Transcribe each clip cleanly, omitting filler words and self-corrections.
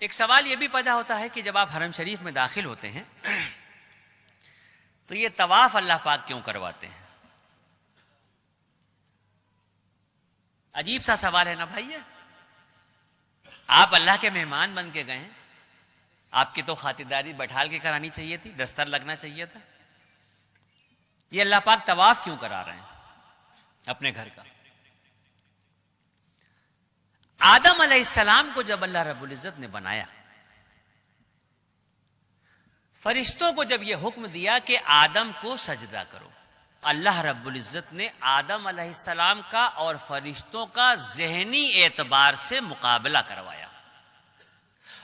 ایک سوال یہ بھی پیدا ہوتا ہے کہ جب آپ حرم شریف میں داخل ہوتے ہیں تو یہ طواف اللہ پاک کیوں کرواتے ہیں؟ عجیب سا سوال ہے نا بھائی. آپ اللہ کے مہمان بن کے گئے ہیں، آپ کی تو خاطرداری بٹھال کے کرانی چاہیے تھی، دستر لگنا چاہیے تھا. یہ اللہ پاک طواف کیوں کرا رہے ہیں اپنے گھر کا؟ آدم علیہ السلام کو جب اللہ رب العزت نے بنایا، فرشتوں کو جب یہ حکم دیا کہ آدم کو سجدہ کرو، اللہ رب العزت نے آدم علیہ السلام کا اور فرشتوں کا ذہنی اعتبار سے مقابلہ کروایا،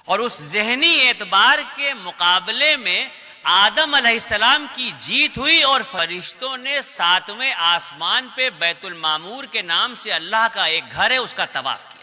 اور اس ذہنی اعتبار کے مقابلے میں آدم علیہ السلام کی جیت ہوئی، اور فرشتوں نے 7ویں آسمان پہ بیت المعمور کے نام سے اللہ کا ایک گھر ہے اس کا طواف کیا.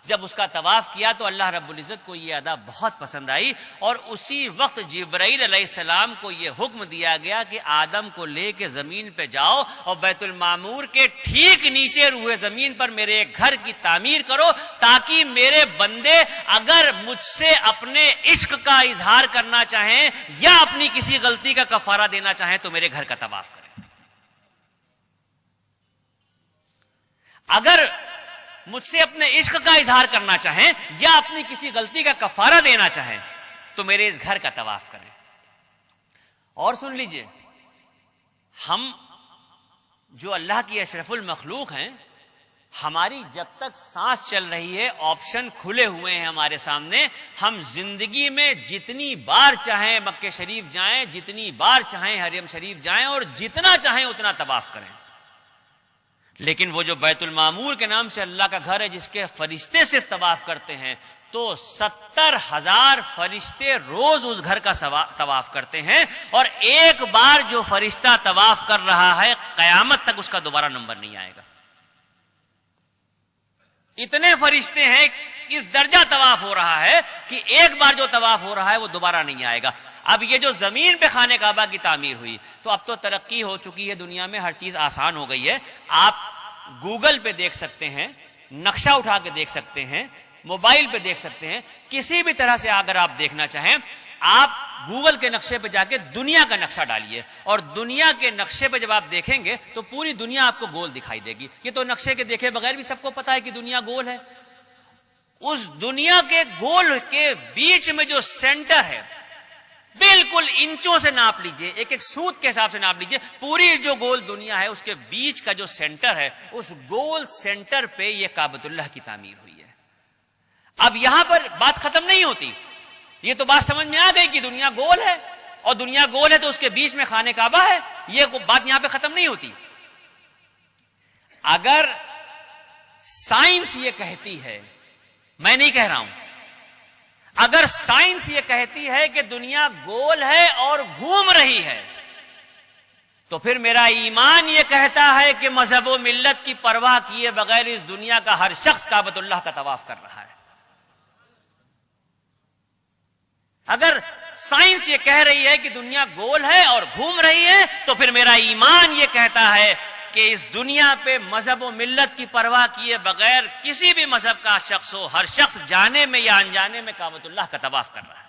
جب اس کا طواف کیا تو اللہ رب العزت کو یہ ادا بہت پسند آئی، اور اسی وقت جبرائیل علیہ السلام کو یہ حکم دیا گیا کہ آدم کو لے کے زمین پہ جاؤ اور بیت المعمور کے ٹھیک نیچے روئے زمین پر میرے ایک گھر کی تعمیر کرو، تاکہ میرے بندے اگر مجھ سے اپنے عشق کا اظہار کرنا چاہیں یا اپنی کسی غلطی کا کفارہ دینا چاہیں تو میرے گھر کا طواف کریں. اگر مجھ سے اپنے عشق کا اظہار کرنا چاہیں یا اپنی کسی غلطی کا کفارہ دینا چاہیں تو میرے اس گھر کا طواف کریں. اور سن لیجئے، ہم جو اللہ کی اشرف المخلوق ہیں، ہماری جب تک سانس چل رہی ہے آپشن کھلے ہوئے ہیں ہمارے سامنے. ہم زندگی میں جتنی بار چاہیں مکہ شریف جائیں، جتنی بار چاہیں حرم شریف جائیں، اور جتنا چاہیں اتنا طواف کریں. لیکن وہ جو بیت المعمور کے نام سے اللہ کا گھر ہے جس کے فرشتے صرف طواف کرتے ہیں، تو 70,000 فرشتے روز اس گھر کا طواف کرتے ہیں، اور ایک بار جو فرشتہ طواف کر رہا ہے قیامت تک اس کا دوبارہ نمبر نہیں آئے گا. اتنے فرشتے ہیں، اس درجہ طواف ہو رہا ہے کہ ایک بار جو طواف ہو رہا ہے وہ دوبارہ نہیں آئے گا. اب یہ جو زمین پہ خانہ کعبہ کی تعمیر ہوئی، تو اب تو ترقی ہو چکی ہے دنیا میں، ہر چیز آسان ہو گئی ہے. آپ گوگل پہ دیکھ سکتے ہیں، نقشہ اٹھا کے دیکھ سکتے ہیں، موبائل پہ دیکھ سکتے ہیں، کسی بھی طرح سے اگر آپ دیکھنا چاہیں آپ گوگل کے نقشے پہ جا کے دنیا کا نقشہ ڈالیے، اور دنیا کے نقشے پہ جب آپ دیکھیں گے تو پوری دنیا آپ کو گول دکھائی دے گی. یہ تو نقشے کے دیکھے بغیر بھی سب کو پتا ہے کہ دنیا گول ہے. اس دنیا کے گول کے بیچ میں جو سینٹر ہے، بالکل انچوں سے ناپ لیجئے، ایک ایک سوت کے حساب سے ناپ لیجئے، پوری جو گول دنیا ہے اس کے بیچ کا جو سینٹر ہے، اس گول سینٹر پہ یہ کعبۃ اللہ کی تعمیر ہوئی ہے. اب یہاں پر بات ختم نہیں ہوتی. یہ تو بات سمجھ میں آ گئی کہ دنیا گول ہے، اور دنیا گول ہے تو اس کے بیچ میں خانہ کعبہ ہے. یہ بات یہاں پہ ختم نہیں ہوتی. اگر سائنس یہ کہتی ہے، میں نہیں کہہ رہا ہوں، اگر سائنس یہ کہتی ہے کہ دنیا گول ہے اور گھوم رہی ہے، تو پھر میرا ایمان یہ کہتا ہے کہ مذہب و ملت کی پرواہ کیے بغیر اس دنیا کا ہر شخص کعبۃ اللہ کا طواف کر رہا ہے. اگر سائنس یہ کہہ رہی ہے کہ دنیا گول ہے اور گھوم رہی ہے، تو پھر میرا ایمان یہ کہتا ہے کہ اس دنیا پہ مذہب و ملت کی پرواہ کیے بغیر کسی بھی مذہب کا شخص ہو، ہر شخص جانے میں یا انجانے میں کعبۃ اللہ کا طواف کر رہا ہے.